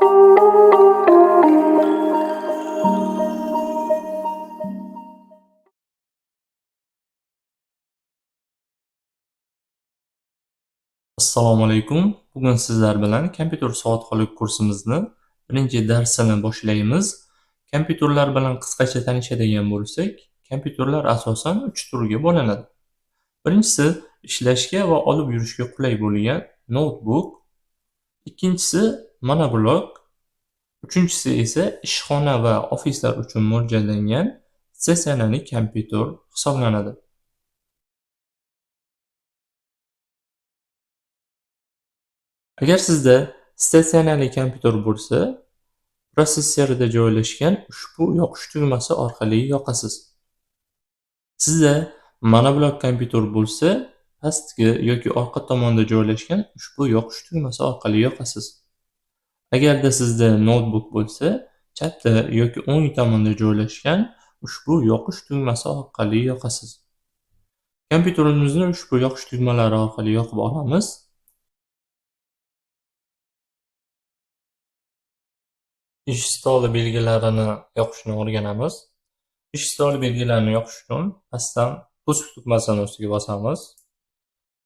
Assalomu alaykum. Bugun sizlar bilan kompyuter savodxonlik kursimizni birinchi darsini boshlaymiz. Kompyuterlar bilan qisqacha tanishadigan bo'lsak, kompyuterlar asosan 3 turga bo'linadi. Birinchisi ishlashga va olib yurishga qulay bo'lgan notebook, ikkinchisi monoblok, uchinchisi esa ishxona va ofislar uchun mo'ljallangan statsionar kompyuter hisoblanadi. Agar sizda statsionar kompyuter bo'lsa, protsessorida joylashgan ushbu yoqish tugmasi orqali yoqasiz. Sizda monoblok kompyuter bo'lsa, pastki yoki orqa tomonda joylashgan ushbu yoqish tugmasi orqali yoqasiz. Agarda sizda notebook bo'lsa, chapda yoki o'ng tomonda joylashgan ushbu yoqish tugmasi orqali yoqasiz. Kompyuterimizni ushbu yoqish tugmalari orqali yoqib olamiz. Ish stoli belgilarini yoqishni o'rganamiz. Ish stoli belgilarini yoqish uchun pastdan to'siq tugmasini ustiga bosamiz.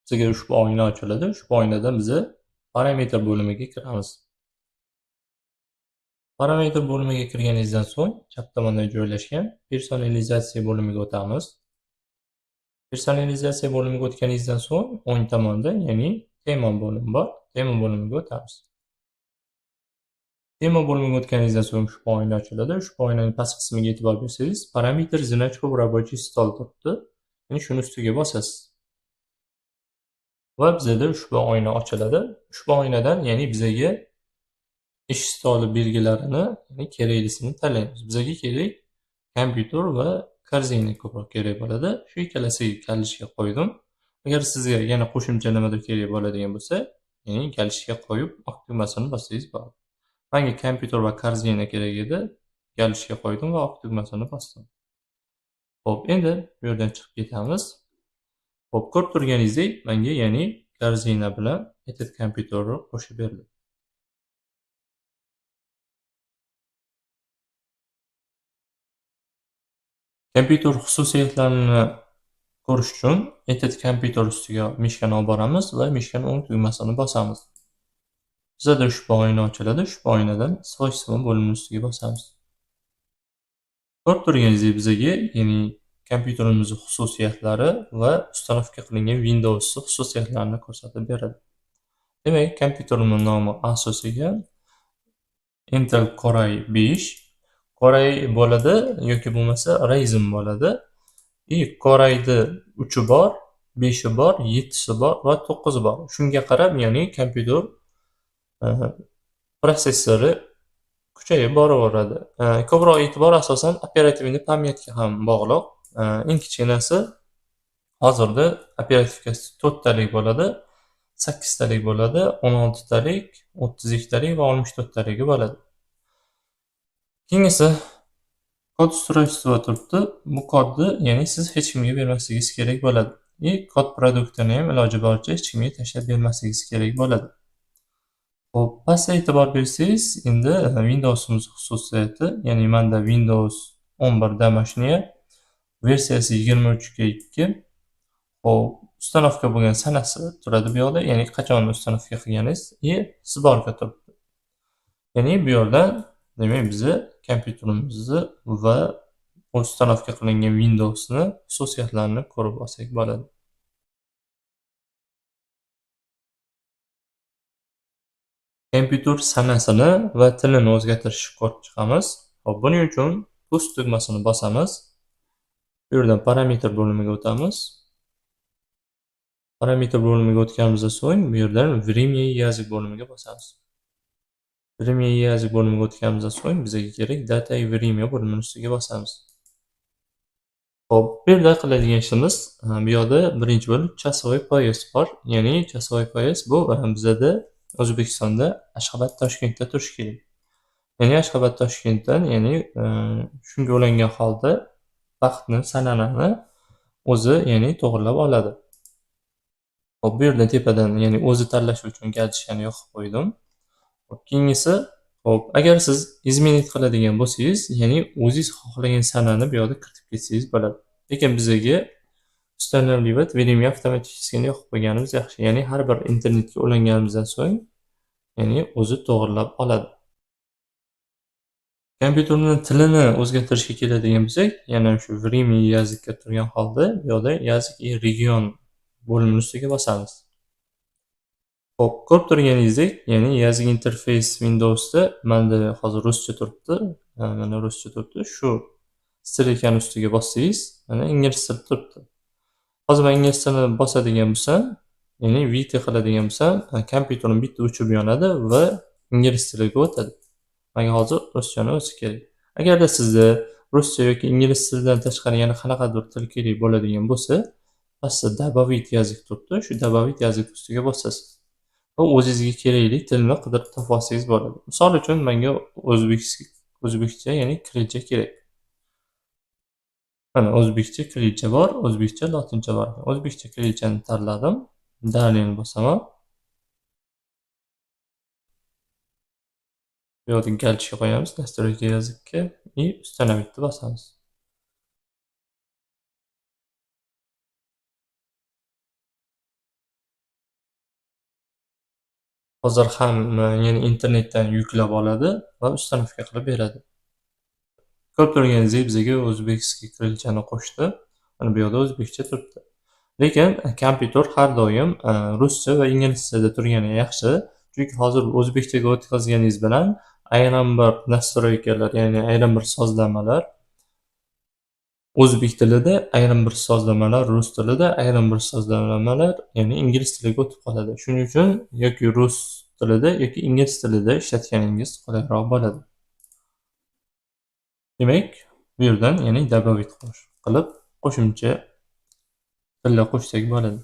Bizga ushbu oyna ochiladi. Ushbu oynada biz parametr bo'limiga kiramiz. Parametr bo'limiga kirganingizdan so'ng chap tomonda joylashgan personalizatsiya bo'limiga o'tamiz. Personalizatsiya bo'limiga o'tganingizdan so'ng o'ng tomonda, ya'ni tema bo'limi bor. Tema bo'limiga o'tamiz. Tema bo'limiga o'tganingizdan so'ng ushbu oyna ochiladi. Ushbu oynaning past qismiga e'tibor bersangiz, parametr значка в рабочий стол turibdi. Ya'ni shuni ustiga bosasiz. Va bizda ushbu oyna ochiladi. Ushbu oynadan, ya'ni bizga ish stoli belgilarini, ya'ni keraklisini tanlaymiz. Bizga kerak kompyuter va korзина ko'proq kerak bo'ladi. Shu ikkalasiga kalishga qo'ydim. Agar sizga yana qo'shimcha nimadir kerak bo'ladigan bo'lsa, ya'ni kalishga qo'yib, oq tugmasini bossangiz bo'ladi. Menga kompyuter va korзина kerak edi. Kalishga qo'ydim va oq tugmasini bosdim. Xo'p, endi bu yerdan chiqib ketamiz. Xo'p, ko'rib turganingizdek, menga ya'ni korзина bilan этот kompyuterni qo'shib berdi. Kompyuter xususiyatlarini ko'rish uchun этот kompyuter ustiga mishkani olib boramiz va mishkani o'ng tugmasini bosamiz. Bizda ushbu oyna ochiladi. Ushbu oynadan свойства bo'limini ustiga bosamiz. Ko'rib turganingizdek, bizga ya'ni kompyuterimiz xususiyatlari va ustanovka qilingan Windows xususiyatlarini ko'rsatib beradi. Demak, kompyuterimning nomi asosiga Intel Core i5 Core bo'ladi yoki bo'lmasa Ryzen bo'ladi. Core'ni 3i bor, 5i bor, 7si bor va 9i bor. Shunga qarab, ya'ni kompyuter protsessori kuchayib boraveradi. Ko'proq e'tibor asosan operativniy pamyatga ham bog'liq. Eng kichkinasi hozirda operativkasi 4 talik bo'ladi, 8 talik bo'ladi, 16 talik, 32 talik va 64 taligi bo'ladi. Keyingisi kod ustroyство turibdi. Bu kodni, ya'ni siz hech kimga bermasligingiz kerak bo'ladi. Kod produktini ham iloji boricha hech kimga tashlab bermasligingiz kerak bo'ladi. Xo'p, pastga e'tibor bersangiz, endi Windowsimiz xususiyati, ya'ni menda Windows 11 домашняя versiyasi 23.2. Xo'p, ustanovka bo'lgan sanasi turadi bu yoqda, ya'ni qachon ustanovka qilganingiz, sborka turibdi. Ya'ni bu yerdan demak biz kompyuterimizni va ustanovka qilingan Windowsni xususiyatlarini ko'rib olsak bo'ladi. Kompyuter sanasini va tilini o'zgartirishni ko'rib chiqamiz. Hop, buning uchun plus tugmasini bosamiz. Bu yerdan parametr bo'limiga o'tamiz. Parametr bo'limiga o'tganimizdan so'ng bu yerdan время язык bo'limiga bosamiz. Время язык bo'limiga o'tganimizdan so'ng bizga kerak data и время bo'limini ustiga bosamiz. Hop, bu yerda qiladigan ishimiz, bu yerda birinchi bo'lib часовой пояс bor. Ya'ni часовой пояс bu bizda O'zbekistonda Ashxobod Toshkentda turish kerak. Ya'ni Ashxobod Toshkentdan, ya'ni shunga ulangan holda vaqtni, sanani o'zi, ya'ni to'g'rilab oladi. Hop, bu yerda tepadan, ya'ni o'zi tanlash uchun gadjetni yoqib qo'ydim. Hop, keyingisi, Xo'p, agar siz izmenit qiladigan bo'lsangiz, ya'ni o'zingiz xohlagan sanani bu yoqda kiritib ketsangiz bo'ladi. Lekin bizga ustanavливать время avtomatikasini yoqib qo'yganimiz yaxshi. Ya'ni har bir internetga ulanganimizdan so'ng, ya'ni o'zi to'g'rilab oladi. Kompyuterni tilini o'zgartirishga keladigan bo'lsak, yana shu времени yazikka turgan holda, bu yoqda yazık и region bo'limini ustiga bosamiz. Xo'p, ko'rib turganingizdek, ya'ni yazık interface Windowsda menda hozir ruscha turibdi. Mana ruscha turibdi. Shu strelkani ustiga bossangiz, mana ingliz tili turibdi. Hozir men ingliz tilini bosadigan bo'lsam, ya'ni VT qiladigan bo'lsam, kompyuterim bitta o'chib yonadi va ingliz tiliga o'tadi. Menga hozir ruschani o'zi kerak. Agarda sizda ruscha yoki ingliz tilidan tashqari yana qanaqadir til kerak bo'ladigan bo'lsa, pastda добавить yazık turibdi. Shu добавить yazık ustiga bosasiz. Va o'zingizga kerakli tilni qidirib topa olsangiz bo'ladi. Misol uchun menga o'zbekcha, ya'ni kirillcha kerak. Mana o'zbekcha kirillcha bor, o'zbekcha lotincha bor. O'zbekcha kirillchani tanladim. Dalini bosaman. Bu yerda galchika qo'yamiz, настройки yazıkka и установитni bosamiz. Hozir ham ya'ni internetdan yuklab oladi va ustanovka qilib beradi. Ko'rib turganingizdek bizga o'zbekskiy kirillchani qo'shdi. Mana bu yerda o'zbekcha turibdi. Lekin kompyuter har doim ruscha va ingliz tilida turgani yaxshi. Chunki hozir o'zbekchaga o'tkazganingiz bilan ayrim bir настройкалар, ya'ni ayrim bir sozlamalar o'zbek tilida, ayrim bir sozlamalar rus tilida, ayrim bir sozlamalar ya'ni ingliz tiliga o'tib qoladi. Shuning uchun yoki rus tilida yoki ingliz tilida ishlatganingiz qulayroq bo'ladi. Demak, bu yerdan ya'ni добавить qilib qo'shimcha tillar qo'shsak bo'ladi.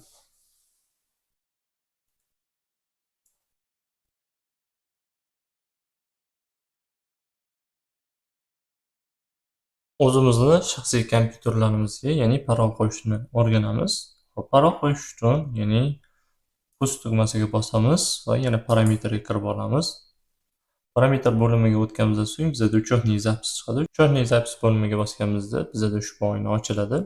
O'zimizni shaxsiy kompyuterlarimizga, ya'ni parol qo'yishni o'rganamiz. Parol qo'yish uchun, ya'ni pust tugmasiga bosamiz va yana parametrga kirib olamiz. Parametr bo'limiga o'tganimizdan so'ng bizda uchetniy zapis chiqadi. Uchetniy zapis bo'limiga bosganimizda bizda ushbu oyna ochiladi.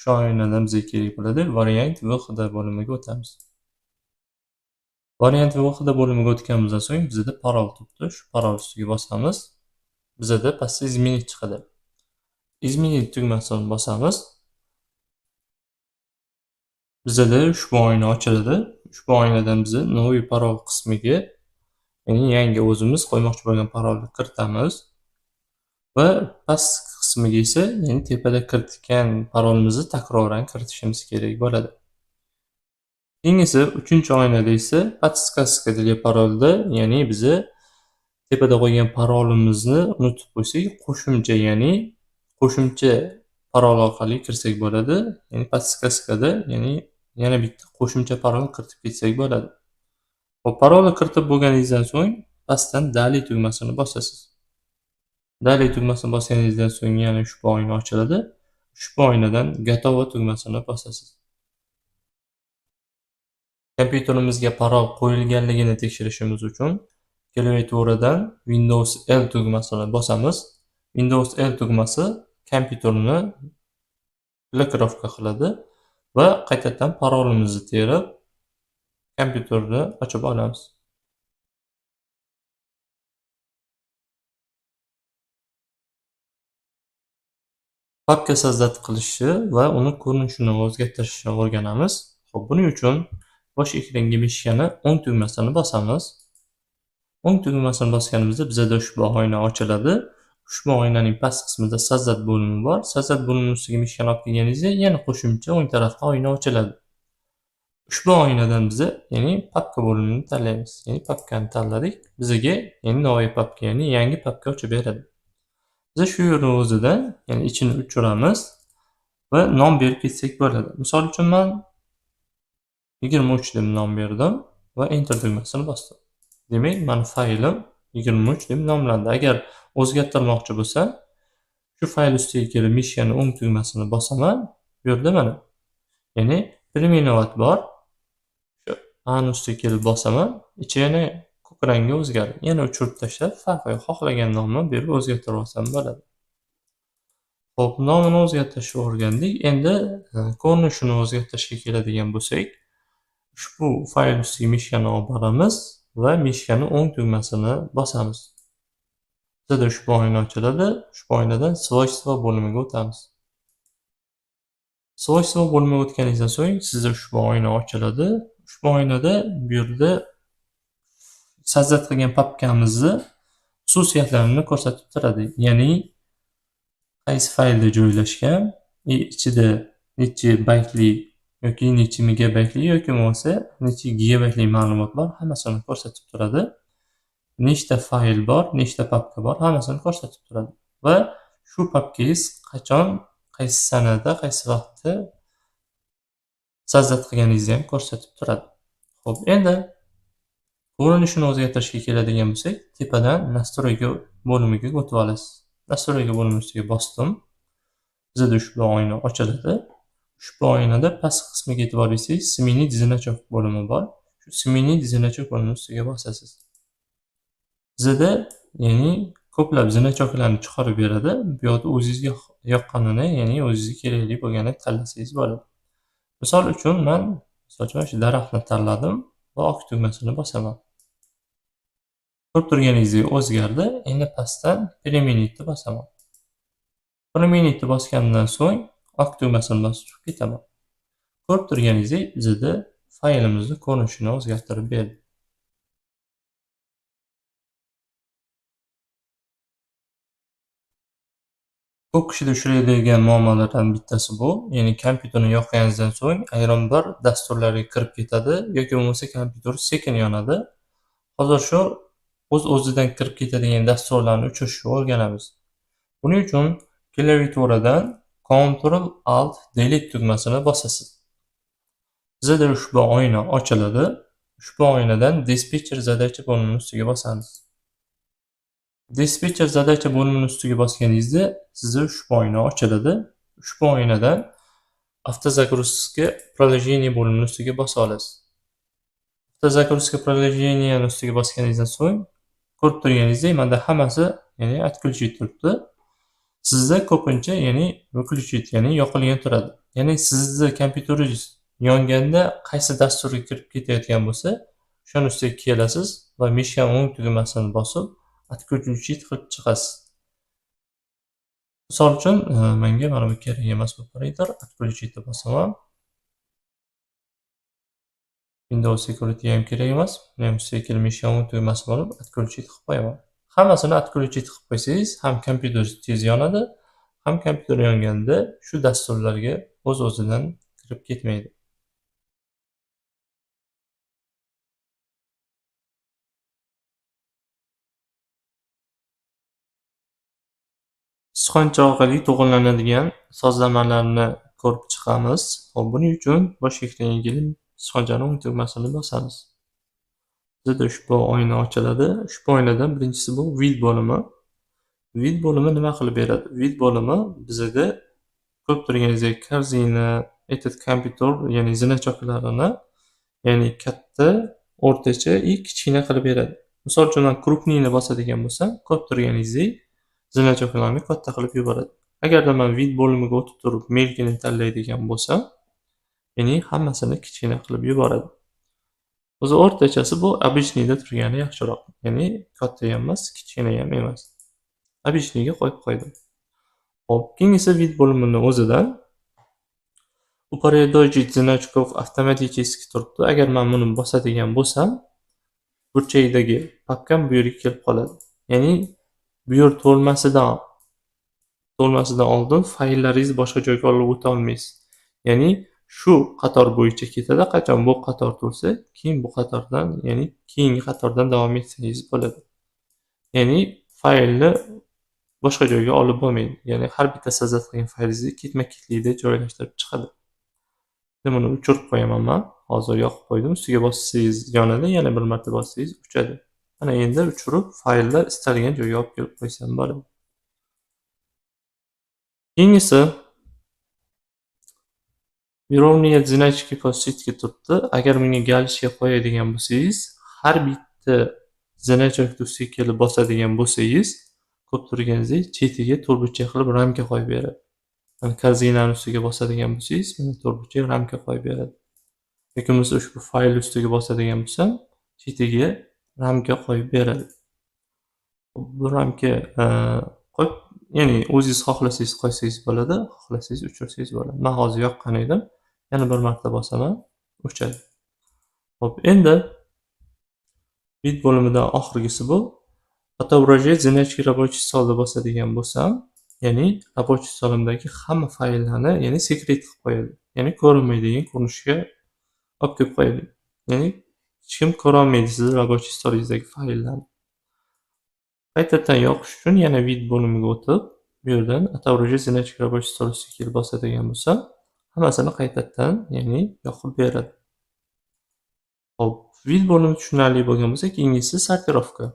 Shu oynadan bizga kerak bo'ladi variant VHD bo'limiga o'tamiz. Variant VHD bo'limiga o'tganimizdan so'ng bizda parol turibdi. Shu parol ustiga bosamiz. Bizda pastda izmenit chiqadi. Izmenit tugmasini bosamiz. Bizda ushbu oyna ochiladi. Ushbu oynadan biz новый parol qismiga, ya'ni yangi o'zimiz qo'ymoqchi bo'lgan parolni kiritamiz va past qismiga esa, ya'ni tepada kiritgan parolimizni takroran kiritishimiz kerak bo'ladi. Keyingisi 3-oynada esa подсказка для parolda, ya'ni biz tepada qo'ygan parolimizni unutib qo'ysak, qo'shimcha, ya'ni qo'shimcha parol orqali kirsak bo'ladi. Ya'ni подсказкада, ya'ni yana bitta qo'shimcha parol kiritib ketsak bo'ladi. Xo'p, parolni kiritib bo'lganingizdan so'ng pastdan Daley tugmasini bosasiz. Daley tugmasini bosganingizdan so'ng yana ushbu oyna ochiladi. Ushbu oynadan Готово tugmasini bosasiz. Kompyuterimizga parol qo'yilganligini tekshirishimiz uchun klaviaturadan Windows L tugmasini bosamiz. Windows L tugmasi kompyuterni blokirovka qiladi va qaytadan parolimizni terib kompyuterni ochib olamiz. Papka sozdат qilishni va uni ko'rinishini o'zgartirishni o'rganamiz. Xo'p, buning uchun bosh ekranga mishkani o'ng tugmasini bosamiz. O'ng tugmasini bosganimizda bizda ushbu oyna ochiladi. Ushbu oynaning past qismida sozdат bo'limi bor. Sozdат bo'limi ustiga mishkani olib kelganingizda yana qo'shimcha o'ng tarafda oyna ochiladi. Ushbu oynadan biz, ya'ni papka bo'limini tanlaymiz. Ya'ni papkani tanladik. Bizga ya'ni новый papka, ya'ni yangi papka ochib beradi. Biz shu yerning o'zida, ya'ni ichini o'chiramiz va nom berib ketsak bo'ladi. Misol uchun men 23 deb nom berdim va enter tugmasini bosdim. Demak, men faylim 23 deb nomlandi. Agar o'zgartirmoqchi bo'lsam, shu fayl ustiga kelib mishkani o'ng tugmasini bosaman. Bu yerda mana, ya'ni переименовать bor. Shu ana ustiga kelib bosaman. Ichi yana ko'k rangga o'zgardi. Yana o'chirib tashlab, farqi yo'q, xohlagan nomni berib o'zgartirib olsam bo'ladi. Xo'p, nomini o'zgartirishni o'rgandik. Endi ko'rinishini o'zgartirishga keladigan bo'lsak, ushbu fayl ustiga mishkani olib boramiz va mishkani o'ng tugmasini bosamiz. Bizda ushbu oyna ochiladi. Ushbu oynadan svojstva bo'limiga o'tamiz. Svojstva bo'limiga o'tganingizdan so'ng sizda ushbu oyna ochiladi. Ushbu oynada bu yerda sajdat qilgan papkamizni xususiyatlarini ko'rsatib turadi. Ya'ni qaysi faylda joylashgan, ichida necha baytli yoki necha megabaytli yoki bo'lmasa necha gigabaytli ma'lumot bor, hammasini ko'rsatib turadi. Nechta fayl bor, nechta papka bor, hammasini ko'rsatib turadi. Va shu papkangiz qachon, qaysi sanada, qaysi vaqtda sajdat qilganingizni ham ko'rsatib turadi. Xo'p, endi ko'rinishini o'zgartirishga keladigan bo'lsak, tepadan nastroyga bo'limiga o'tib olasiz. Nastroyga bo'limi ustiga bosdim. Bizda ushbu oyna ochiladi. Ushbu oynada past qismiga e'tibor bersangiz, sme'niy значок bo'limi bor. Shu sme'niy значок bo'limi ustiga bosasiz. Bizda ya'ni ko'plab значокlarni chiqarib beradi. Bu yerda o'zingizga yoqqanini, ya'ni o'zingizga kerakli bo'lganini tanlasangiz bo'ladi. Misol uchun men shu daraxtni tanladim va ok tugmasini bosaman. Ko'rib turganingizdek o'zgardi. Endi pastdan переменить bosaman. Переменить bosgandan so'ng ok tugmasini bosib chiqib ketaman. Ko'rib turganingizdek bizda faylimizni ko'rinishini o'zgartirib berdi. Ko'p kishida uchraydigan muammolardan bittasi bu, ya'ni kompyuterni yoqqaningizdan so'ng ayron bir dasturlarga kirib ketadi yoki bo'lmasa kompyuter sekin yonadi. Hozir shu o'z-o'zidan kirib ketadigan dasturlarni o'chirishni o'rganamiz. Buning uchun klaviaturadan Ctrl Alt Delete tugmasini bosasiz. Bizda ushbu oyna ochiladi. Ushbu oynadan dispetcher zadacha bo'limining ustiga bosamiz. Dispetcher zadacha bo'limining ustiga bosganingizda sizda ushbu oyna ochiladi. Ushbu oynadan автозагрузка приложение bo'limining ustiga bosa olasiz. Автозагрузка приложение ustiga bosganingizdan so'ng ko'rib turganingizdek, menda hammasi ya'ni отключить turibdi. Sizda ko'pincha ya'ni выключить ya'ni yoqilgan turadi. Ya'ni sizni kompyuteringiz yonganda qaysi dasturga kirib ketayotgan bo'lsa, o'sha ustiga kelasiz va mishkan o'ng tugmasini bosib отключить qilib chiqasiz. Misol uchun menga mana bu kerak emas operator, отключить deb bosaman. Windows Security ham kerak emas. Men ustiga kelib mishkan o'ng tugmasini olib отключить qilib qo'yaman. Hammasini отключить qilib qo'ysangiz, ham kompyuter tez yonadi, ham kompyuter yonganda shu dasturlarga o'z-o'zidan kirib ketmaydi. Sichqoncha orqali to'g'irlanadigan sozlamalarni ko'rib chiqamiz. Hop, buning uchun bosh ekranga kelib sichqonchaning o'ng tugmasini bosamiz. Bizda ushbu oyna ochiladi. Ushbu oynadan birinchisi bu vid bo'limi. Vid bo'limi nima qilib beradi? Vid bo'limi bizda ko'rib turganingizdek korзина, этот kompyuter, ya'ni значоklarini, ya'ni katta, o'rtacha va kichkina qilib beradi. Misol uchun men krupniyni bosadigan bo'lsam, ko'rib turganingizdek значокlarni katta qilib yuboradi. Agarda men vid bo'limiga o'tib turib melkini tanlaydigan bo'lsam, ya'ni hammasini kichkina qilib yuboradi. O'zi o'rtachasi bu обычныйda turgani yaxshiroq. Ya'ni katta ham emas, kichkina ham emas. Обычныйga qo'yib qo'ydim. Hop, keyingisi vid bo'limining o'zidan упорядочить значков автоматически turibdi. Agar men buni bosadigan bo'lsam, burchagidagi papkam bu yerga kelib qoladi. Ya'ni bu yer to'lmasidan oldin fayllaringiz boshqa joyga olib o'ta olmaysiz. Ya'ni shu qator bo'yicha ketadi. Qachon bu qator to'lsa, keyin bu qatordan, ya'ni keyingi qatordan davom etsangiz bo'ladi. Ya'ni faylni boshqa joyga olib bo'lmaydi. Ya'ni har bitta sajdat qilgan faylingizni ketma-ketlikda joylashtirib chiqadi. Men buni o'chirib qo'yaman men. Hozir yoqib qo'ydim. Ustiga bossangiz yonadi, yana bir marta bossangiz o'chadi. Mana endi o'chirib faylni istalgan joyga olib kelib qo'ysam bo'ladi. Keyingisi Vyrovniye значки по sitga turibdi. Agar bunga galishga qo'yadigan bo'lsangiz, har bitta значок tusiga kelib bosadigan bo'lsangiz, ko'p turganingizdek chetiga to'rtburchak qilib ramka qo'yib beradi. Mana korzinani ustiga bosadigan bo'lsangiz, mana to'rtburchak ramka qo'yib beradi. Yoki bo'lmasa ushbu fayl ustiga bosadigan bo'lsam, chetiga ramka qo'yib beradi. Bu ramka qo'yib, ya'ni o'zingiz xohlasangiz qo'ysangiz bo'ladi, xohlasangiz o'chirsangiz bo'ladi. Men hozir yoqqan edim. Yana bir marta bosaman, o'chadi. Xo'p, endi bit bo'limidan oxirgisi bu отображать значки рабочий stolda bosadigan bo'lsam, ya'ni рабочий stolimdagi hamma fayllarni, ya'ni sekret qilib qo'yadi. Ya'ni ko'rinmaydigan ko'rinishga olib kelib qo'yadi. Ya'ni hech kim ko'ra olmaydi sizni рабочий stolingizdagi fayllarni. Qaytadan yoqish uchun yana vid bo'limiga o'tib, bu yerdan отображать значки рабочий stol ustiga kelib bosadigan bo'lsam, hammasini qaytadan, ya'ni yoqib beradi. Hop, vid bo'limi tushunarli bo'lgan bo'lsa, keyingisi sortirovka.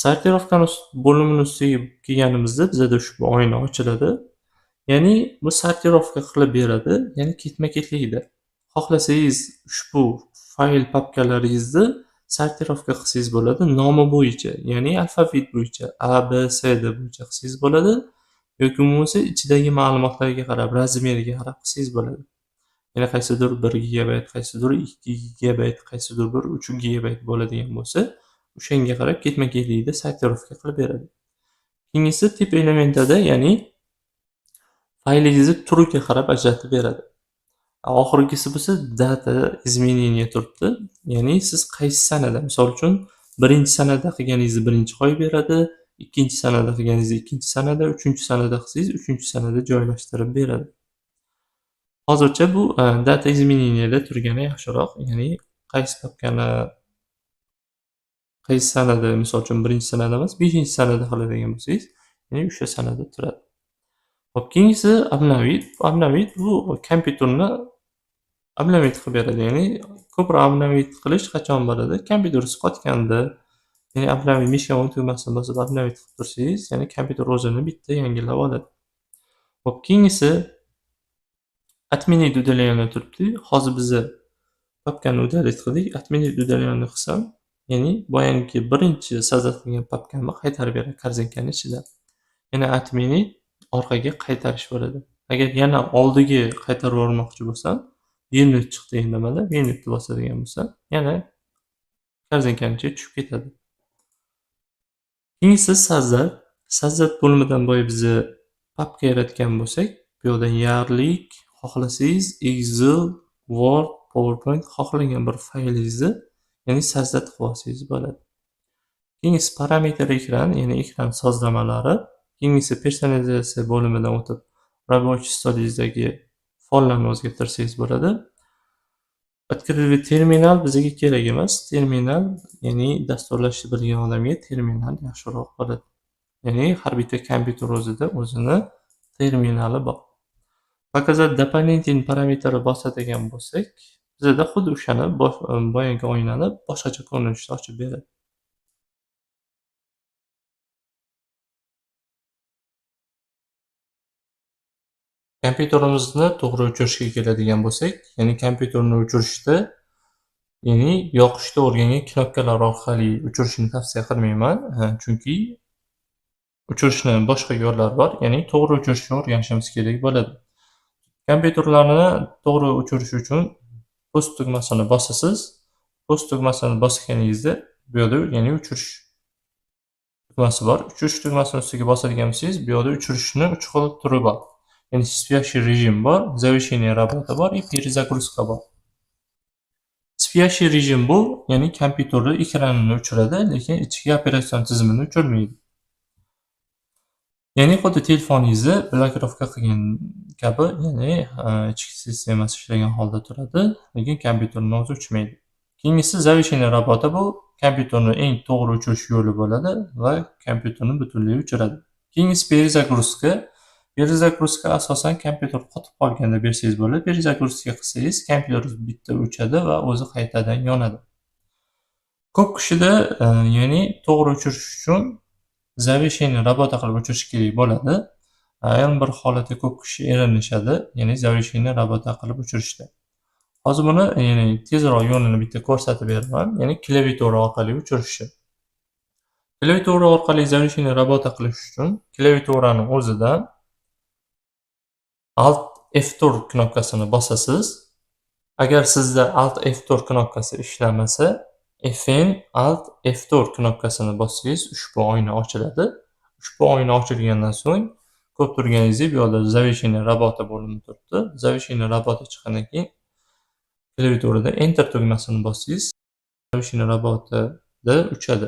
Sortirovkani bo'limini ustiga kelganimizda bizda ushbu oyna ochiladi. Ya'ni bu sortirovka qilib beradi, ya'ni ketma-ketlikda. Xohlasangiz ushbu fayl papkalaringizni sortirovka qilsangiz bo'ladi, nomi bo'yicha, ya'ni alfavit bo'yicha A, B, C deb bo'yicha qilsangiz bo'ladi, yoki bo'lmasa ichidagi ma'lumotlarga qarab, razmeriga qarab qilsangiz bo'ladi. Ya'ni qaysidir 1 gigabayt, qaysidir 2 gigabayt, qaysidir bir 3 gigabayt bo'ladigan bo'lsa, o'shanga qarab ketma-ketlikda sortirovka qilib beradi. Keyingisi tip elementida, ya'ni faylingizni turiga qarab ajratib beradi. Oxirgisi bo'lsa data изменение turibdi. Ya'ni siz qaysi sanada, misol uchun, birinchi sanada qilganingizni birinchi qo'yib beradi, ikkinchi sanada qilganingizni ikkinchi sanada, uchinchi sanada qilsangiz uchinchi sanada joylashtirib beradi. Hozircha bu data изменениеda turgani yaxshiroq, ya'ni qaysi papkani qaysi sanada, misol uchun birinchi sanada emas, 5-sanada qiladigan bo'lsangiz, ya'ni o'sha sanada turadi. Hop, keyingisi обновить. Обновить bu kompyuterni обновить qilib beradi. Ya'ni ko'proq обновить qilish qachon bo'ladi? Kompyuteringiz qotganda, ya'ni обновить mishka tugmasini bosib обновить qilib tursangiz, ya'ni kompyuter o'zini bitta yangilab oladi. Hop, keyingisi отменить удаление turibdi. Hozir biz papkani удалить qildik. Отменить удаление qilsam, ya'ni boyangi birinchi sozdат qilgan papkamni qaytarib beradi korzinkani ichida. Yana отменить orqaga qaytarish bo'ladi. Agar yana oldiga qaytarib yubormoqchi bo'lsam, yenut chiqdi endi mana, yenutni bosadigan bo'lsam, yana korzinkani ichiga tushib ketadi. Keyingisi sozdат. Sozdat bo'limidan boya biz papka yaratgan bo'lsak, bu yerda yarlik, xohlasangiz Excel, Word, PowerPoint xohlagan bir faylingizni, ya'ni sozdat qilib olsangiz bo'ladi. Keyingisi parametr ekran, ya'ni ekran sozlamalari. Keyingisi personalizatsiya bo'limidan o'tib, рабочий stolingizdagi fonlarni o'zgartirsangiz bo'ladi. Открытый terminal bizga kerak emas. Terminal, ya'ni dasturlashni bilgan odamga terminal yaxshiroq bo'ladi. Ya'ni har bitta kompyuter o'zida o'zini terminali bor. Показать дополнительный parametrni bosadigan bo'lsak, bizda xuddi o'shani boyangi oynani boshqacha ko'rinishda ochib beradi. Kompyuterimizni to'g'ri o'chirishga keladigan bo'lsak, ya'ni kompyuterni o'chirishda, ya'ni yoqishda o'rgangan knopkalar orqali o'chirishni tavsiya qilmayman, chunki o'chirishning boshqa yo'llari bor, ya'ni to'g'ri o'chirishni o'rganishimiz kerak bo'ladi. Kompyuterlarni to'g'ri o'chirish uchun post tugmasini bosasiz. Post tugmasini bosganingizda bu yerda, ya'ni o'chirish tugmasi bor. O'chirish tugmasini ustiga bosadigan bo'lsangiz, bu yerda o'chirishning 3 xil turi bor. Ya'ni спящий rejim bor, завершение работы bor, перезагрузка bor. Спящий rejim bu, ya'ni kompyuterning ekranini o'chiradi, lekin ichki operatsion tizimini o'chirmaydi. Ya'ni xuddi telefoningizni blokirovka qilgan kabi, ya'ni ichki sistemasi ishlagan holda turadi, lekin kompyuterni o'zi o'chmaydi. Keyingisi завершение работы bu kompyuterni eng to'g'ri o'chirish yo'li bo'ladi va kompyuterni butunlay o'chiradi. Keyingisi перезагрузка. Перезагрузка asosan kompyuter qotib qolganda bersangiz bo'ladi. Перезагрузка qilsangiz kompyuteringiz bitta o'chadi va o'zi qaytadan yonadi. Ko'p kishida, ya'ni to'g'ri o'chirish uchun завершение работы qilib o'chirish kerak bo'ladi. Ayrim bir holatda ko'p kishi erinishadi, ya'ni завершение работы qilib o'chirishda. Hozir buni, ya'ni tezroq yo'lini bitta ko'rsatib beraman, ya'ni klaviatura orqali o'chirishni. Klaviatura orqali zavisheniyani rabota qilish uchun klaviaturani o'zidan Alt F4 knopkasini bosasiz. Agar sizda Alt F4 knopkasi ishlamasa, Fn Alt F4 knopkasini bossangiz ushbu oyna ochiladi. Ushbu oyna ochilgandan so'ng ko'rib turganingizdek bu yerda zavisheniya rabota bo'linib turibdi. Zavisheniya rabota chiqqandan keyin klaviaturada Enter tugmasini bossangiz zavisheniya rabotada o'chadi.